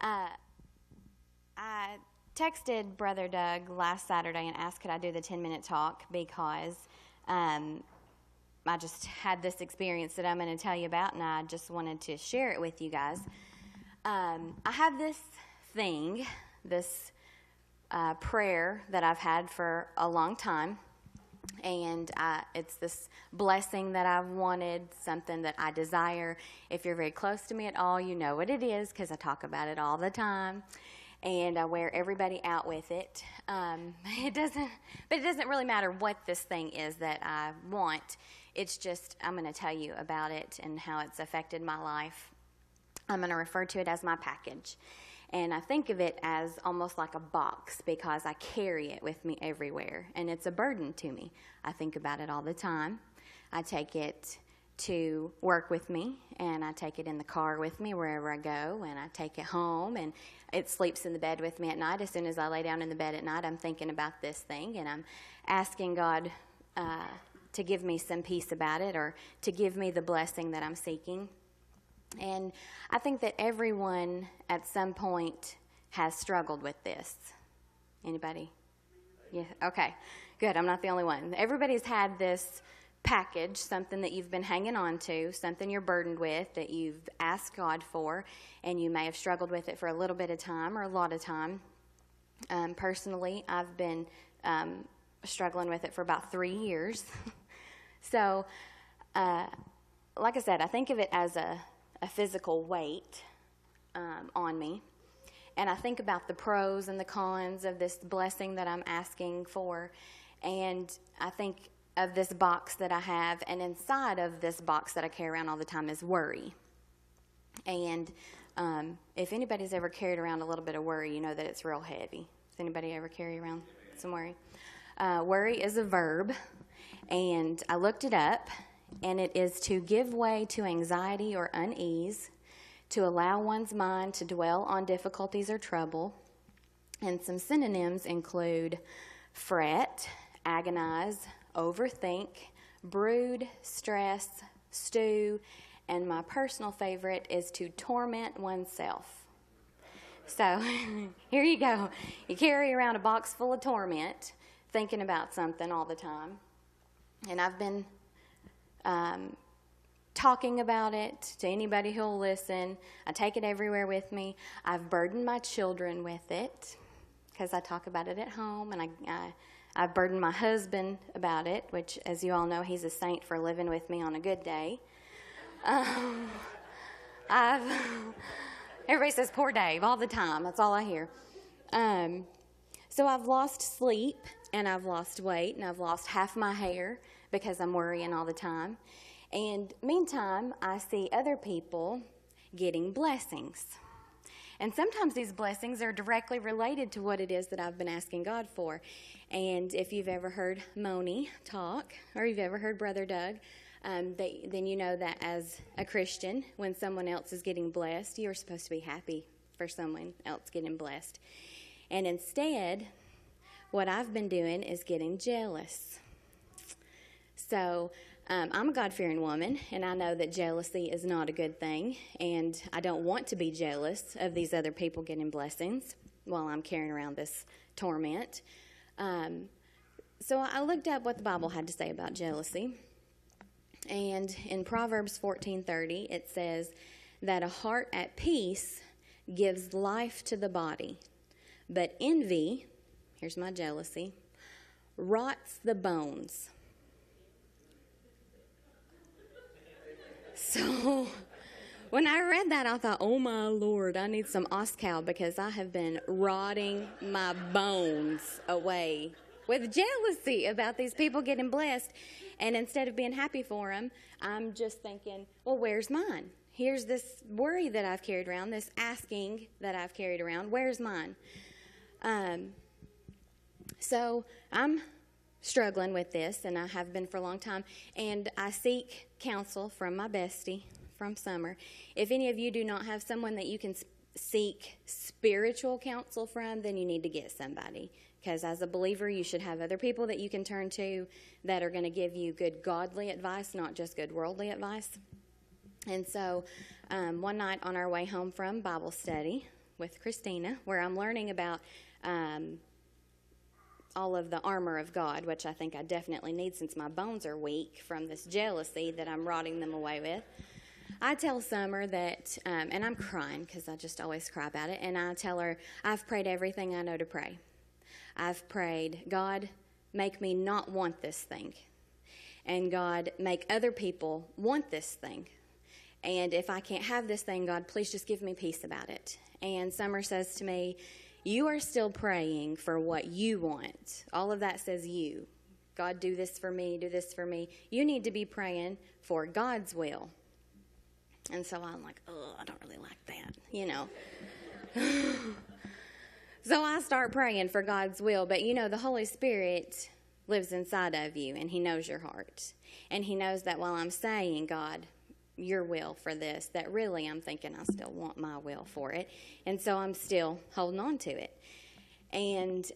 Uh, I texted Brother Doug last Saturday and asked could I do the 10-minute talk because I just had this experience that I'm going to tell you about, and I just wanted to share it with you guys. I have this thing, this prayer that I've had for a long time, and it's this blessing that I've wanted, something that I desire. If you're very close to me at all, you know what it is because I talk about it all the time, and I wear everybody out with it. It doesn't really matter what this thing is that I want. It's just I'm going to tell you about it and how it's affected my life. I'm going to refer to it as my package. And I think of it as almost like a box because I carry it with me everywhere. And it's a burden to me. I think about it all the time. I take it to work with me, and I take it in the car with me wherever I go, and I take it home, and it sleeps in the bed with me at night. As soon as I lay down in the bed at night, I'm thinking about this thing, and I'm asking God to give me some peace about it or to give me the blessing that I'm seeking. And I think that everyone at some point has struggled with this. Anybody? Yeah, okay, good. I'm not the only one. Everybody's had this package, something that you've been hanging on to, something you're burdened with that you've asked God for, and you may have struggled with it for a little bit of time or a lot of time. Personally, I've been struggling with it for about 3 years. So, like I said, I think of it as a physical weight on me. And I think about the pros and the cons of this blessing that I'm asking for. And I think of this box that I have. And inside of this box that I carry around all the time is worry. And if anybody's ever carried around a little bit of worry, you know that it's real heavy. Does anybody ever carry around some worry? Worry is a verb. And I looked it up, and it is to give way to anxiety or unease, to allow one's mind to dwell on difficulties or trouble. And some synonyms include fret, agonize, overthink, brood, stress, stew, and my personal favorite is to torment oneself. So here you go. You carry around a box full of torment, thinking about something all the time. And I've been talking about it to anybody who'll listen. I take it everywhere with me. I've burdened my children with it because I talk about it at home, and I've burdened my husband about it, which, as you all know, he's a saint for living with me on a good day. Everybody says, poor Dave, all the time. That's all I hear. So I've lost sleep, and I've lost weight, and I've lost half my hair because I'm worrying all the time. And meantime, I see other people getting blessings. And sometimes these blessings are directly related to what it is that I've been asking God for. And if you've ever heard Moni talk, or you've ever heard Brother Doug, then you know that as a Christian, when someone else is getting blessed, you're supposed to be happy for someone else getting blessed. And instead, what I've been doing is getting jealous. So I'm a God-fearing woman, and I know that jealousy is not a good thing, and I don't want to be jealous of these other people getting blessings while I'm carrying around this torment. So I looked up what the Bible had to say about jealousy, and in Proverbs 14:30, it says that a heart at peace gives life to the body, but envy, here's my jealousy, rots the bones. So when I read that, I thought, oh, my Lord, I need some Oscal because I have been rotting my bones away with jealousy about these people getting blessed. And instead of being happy for them, I'm just thinking, well, where's mine? Here's this worry that I've carried around, this asking that I've carried around. Where's mine? So I'm struggling with this, and I have been for a long time, and I seek counsel from my bestie from Summer. If any of you do not have someone that you can seek spiritual counsel from, then you need to get somebody, because as a believer, you should have other people that you can turn to that are going to give you good godly advice, not just good worldly advice. And so one night on our way home from Bible study, with Christina, where I'm learning about all of the armor of God, which I think I definitely need since my bones are weak from this jealousy that I'm rotting them away with. I tell Summer that, and I'm crying because I just always cry about it, and I tell her, I've prayed everything I know to pray. I've prayed, God, make me not want this thing. And God, make other people want this thing. And if I can't have this thing, God, please just give me peace about it. And Summer says to me, you are still praying for what you want. All of that says you. God, do this for me, do this for me. You need to be praying for God's will. And so I'm like, oh, I don't really like that, you know. So I start praying for God's will. But, you know, the Holy Spirit lives inside of you, and he knows your heart. And he knows that while I'm saying, God, your will for this, that really I'm thinking I still want my will for it. And so I'm still holding on to it. And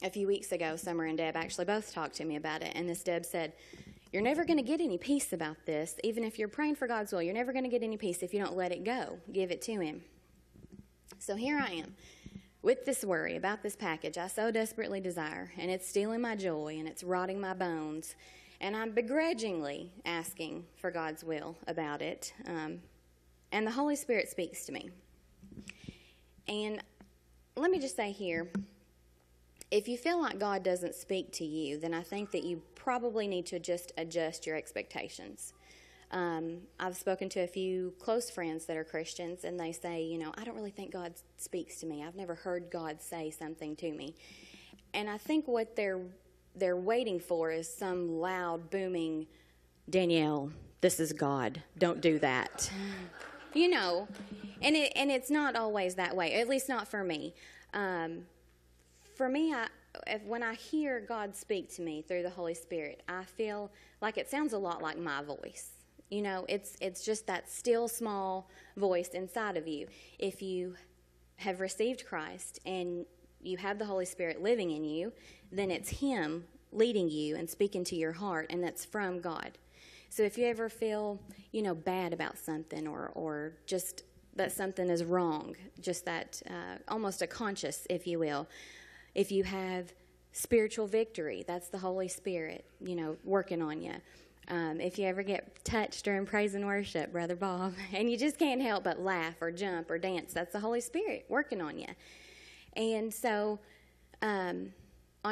a few weeks ago, Summer and Deb actually both talked to me about it. And this Deb said, you're never going to get any peace about this. Even if you're praying for God's will, you're never going to get any peace if you don't let it go. Give it to him. So here I am with this worry about this package I so desperately desire. And it's stealing my joy, and it's rotting my bones. And I'm begrudgingly asking for God's will about it. And the Holy Spirit speaks to me. And let me just say here, if you feel like God doesn't speak to you, then I think that you probably need to just adjust your expectations. I've spoken to a few close friends that are Christians, and they say, you know, I don't really think God speaks to me. I've never heard God say something to me. And I think what they're waiting for is some loud, booming, Danielle, this is God. Don't do that. You know, and it's not always that way, at least not for me. For me, when I hear God speak to me through the Holy Spirit, I feel like it sounds a lot like my voice. You know, it's just that still, small voice inside of you. If you have received Christ and you have the Holy Spirit living in you, then it's him leading you and speaking to your heart, and that's from God. So if you ever feel, you know, bad about something or just that something is wrong, just that almost a conscience, if you will, if you have spiritual victory, that's the Holy Spirit, you know, working on you. If you ever get touched during praise and worship, Brother Bob, and you just can't help but laugh or jump or dance, that's the Holy Spirit working on you. And so on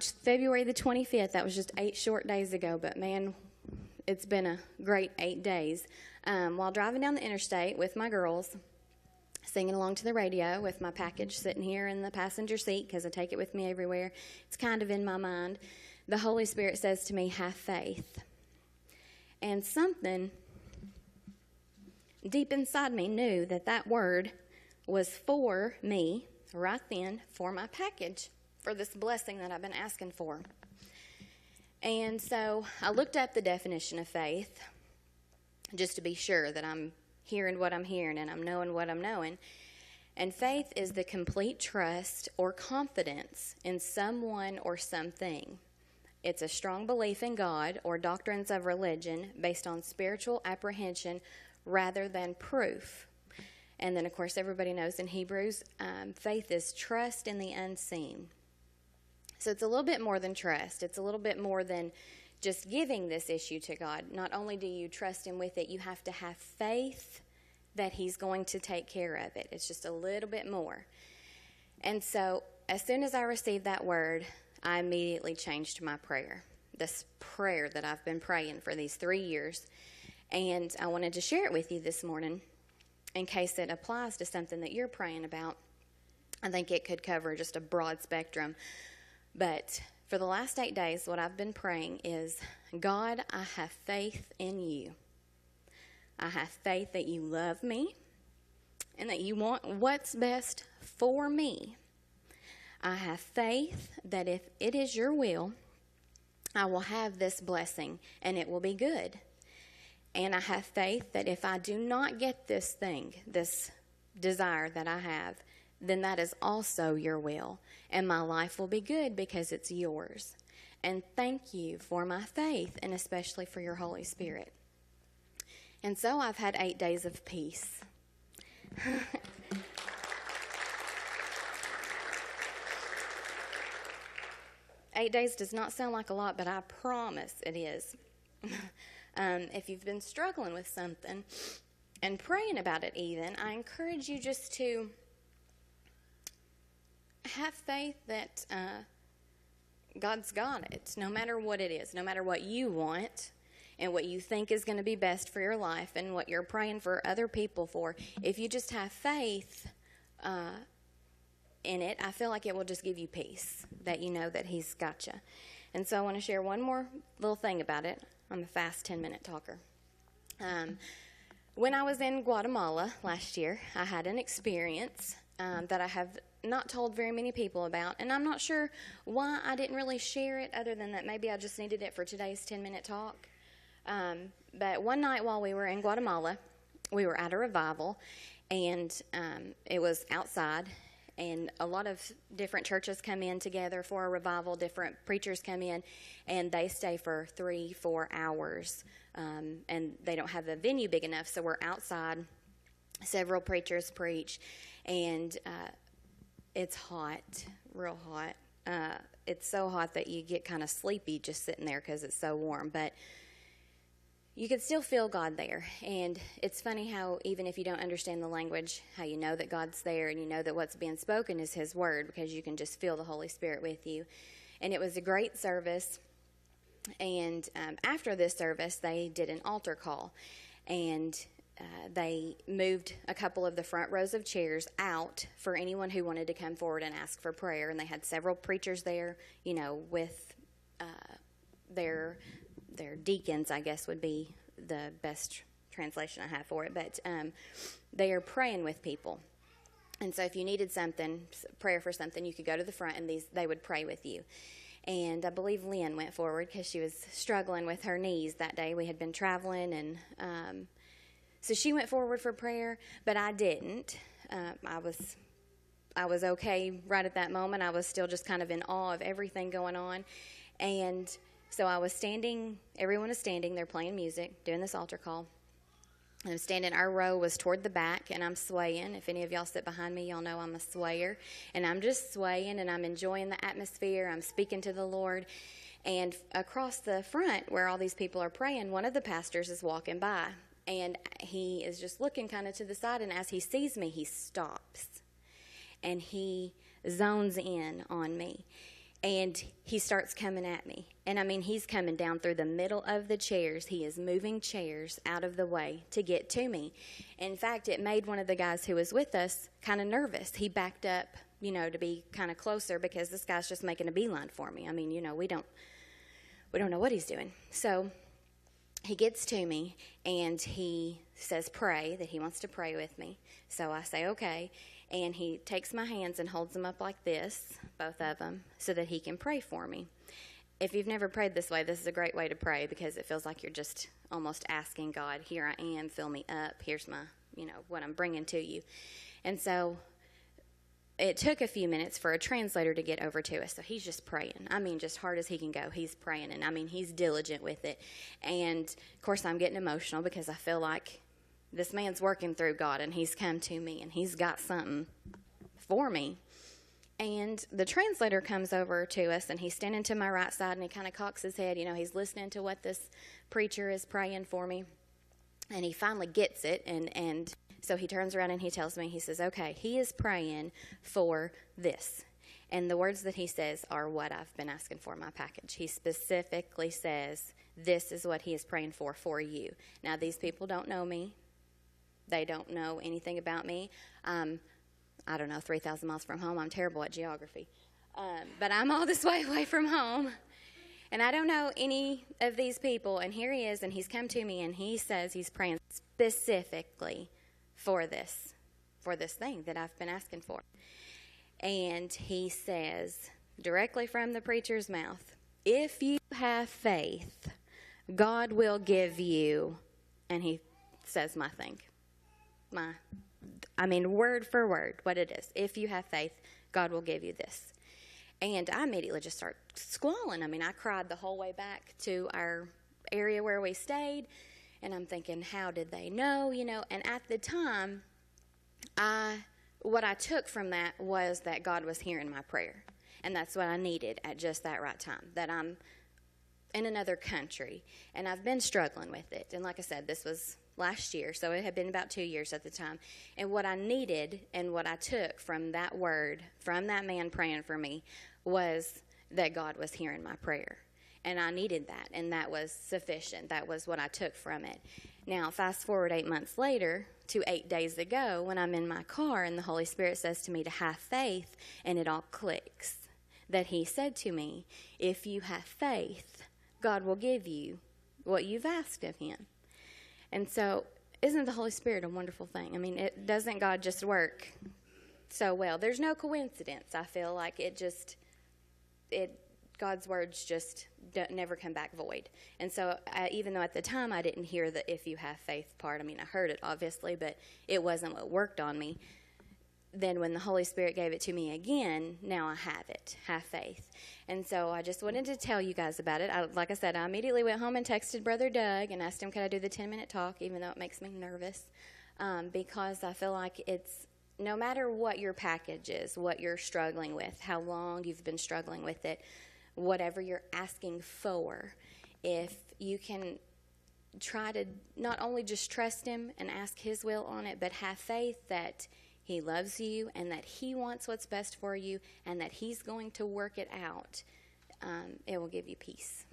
February the 25th, that was just 8 short days ago, but man, it's been a great 8 days. While driving down the interstate with my girls, singing along to the radio with my package sitting here in the passenger seat because I take it with me everywhere, it's kind of in my mind, the Holy Spirit says to me, have faith. And something deep inside me knew that that word was for me right then, for my package, for this blessing that I've been asking for. And so I looked up the definition of faith just to be sure that I'm hearing what I'm hearing and I'm knowing what I'm knowing. And faith is the complete trust or confidence in someone or something. It's a strong belief in God or doctrines of religion based on spiritual apprehension rather than proof. And then, of course, everybody knows in Hebrews, faith is trust in the unseen. So it's a little bit more than trust. It's a little bit more than just giving this issue to God. Not only do you trust him with it, you have to have faith that he's going to take care of it. It's just a little bit more. And so as soon as I received that word, I immediately changed my prayer, this prayer that I've been praying for these 3 years. And I wanted to share it with you this morning in case it applies to something that you're praying about. I think it could cover just a broad spectrum. But for the last 8 days, what I've been praying is, God, I have faith in you. I have faith that you love me and that you want what's best for me. I have faith that if it is your will, I will have this blessing and it will be good. And I have faith that if I do not get this thing, this desire that I have, then that is also your will. And my life will be good because it's yours. And thank you for my faith and especially for your Holy Spirit. And so I've had 8 days of peace. 8 days does not sound like a lot, but I promise it is. If you've been struggling with something and praying about it even, I encourage you just to have faith that God's got it, no matter what it is, no matter what you want and what you think is going to be best for your life and what you're praying for other people for. If you just have faith in it, I feel like it will just give you peace, that you know that He's got you. And so I want to share one more little thing about it. I'm a fast 10-minute talker. When I was in Guatemala last year, I had an experience that I have not told very many people about, and I'm not sure why I didn't really share it, other than that maybe I just needed it for today's 10-minute talk. But one night while we were in Guatemala, we were at a revival, and it was outside, and a lot of different churches come in together for a revival. Different preachers come in, and they stay for 3-4 hours, and they don't have the venue big enough, so we're outside. Several preachers preach, and it's hot, real hot. It's so hot that you get kind of sleepy just sitting there because it's so warm, but you can still feel God there. And it's funny how even if you don't understand the language, how you know that God's there and you know that what's being spoken is His Word, because you can just feel the Holy Spirit with you. And it was a great service. And after this service, they did an altar call. And they moved a couple of the front rows of chairs out for anyone who wanted to come forward and ask for prayer. And they had several preachers there, you know, with their deacons, I guess would be the best translation I have for it. But they are praying with people. And so if you needed something, prayer for something, you could go to the front and they would pray with you. And I believe Lynn went forward because she was struggling with her knees that day. We had been traveling, and so she went forward for prayer, but I didn't. I was okay right at that moment. I was still just kind of in awe of everything going on. And so I was standing, everyone is standing, they're playing music, doing this altar call. And I'm standing, our row was toward the back, and I'm swaying. If any of y'all sit behind me, y'all know I'm a swayer. And I'm just swaying, and I'm enjoying the atmosphere. I'm speaking to the Lord. And across the front, where all these people are praying, one of the pastors is walking by. And he is just looking kind of to the side, and as he sees me, he stops. And he zones in on me. And he starts coming at me. And, I mean, he's coming down through the middle of the chairs. He is moving chairs out of the way to get to me. In fact, it made one of the guys who was with us kind of nervous. He backed up, you know, to be kind of closer because this guy's just making a beeline for me. I mean, you know, we don't know what he's doing. So he gets to me, and he says pray, that he wants to pray with me. So I say okay. And he takes my hands and holds them up like this, both of them, so that he can pray for me. If you've never prayed this way, this is a great way to pray because it feels like you're just almost asking God, here I am, fill me up. Here's my, you know, what I'm bringing to you. And so it took a few minutes for a translator to get over to us. So he's just praying. I mean, just hard as he can go, he's praying. And, I mean, he's diligent with it. And, of course, I'm getting emotional because I feel like this man's working through God, and he's come to me, and he's got something for me. And the translator comes over to us, and he's standing to my right side, and he kind of cocks his head. You know, he's listening to what this preacher is praying for me. And he finally gets it, and so he turns around and he tells me, he says, okay, he is praying for this. And the words that he says are what I've been asking for in my package. He specifically says, this is what he is praying for you. Now, these people don't know me. They don't know anything about me. I don't know, 3,000 miles from home. I'm terrible at geography. But I'm all this way away from home. And I don't know any of these people. And here he is, and he's come to me, and he says he's praying specifically for this thing that I've been asking for. And he says, directly from the preacher's mouth, if you have faith, God will give you, and he says my thing. Word for word, what it is. If you have faith, God will give you this. And I immediately just start squalling. I mean, I cried the whole way back to our area where we stayed. And I'm thinking, how did they know, you know? And at the time, what I took from that was that God was hearing my prayer. And that's what I needed at just that right time, that I'm in another country, and I've been struggling with it. And like I said, this was last year, so it had been about 2 years at the time. And what I needed and what I took from that word, from that man praying for me, was that God was hearing my prayer. And I needed that, and that was sufficient. That was what I took from it. Now, fast forward 8 months later to 8 days ago, when I'm in my car and the Holy Spirit says to me to have faith, and it all clicks, that he said to me, if you have faith, God will give you what you've asked of him. And so, isn't the Holy Spirit a wonderful thing? I mean, doesn't God just work so well? There's no coincidence. I feel like God's words just never come back void. And so, even though at the time I didn't hear the if you have faith part, I mean, I heard it obviously, but it wasn't what worked on me. Then when the Holy Spirit gave it to me again, now I have it, have faith. And so I just wanted to tell you guys about it. Like I said, I immediately went home and texted Brother Doug and asked him, could I do the 10-minute talk, even though it makes me nervous, because I feel like it's, no matter what your package is, what you're struggling with, how long you've been struggling with it, whatever you're asking for, if you can try to not only just trust him and ask his will on it, but have faith that he loves you and that he wants what's best for you and that he's going to work it out, it will give you peace.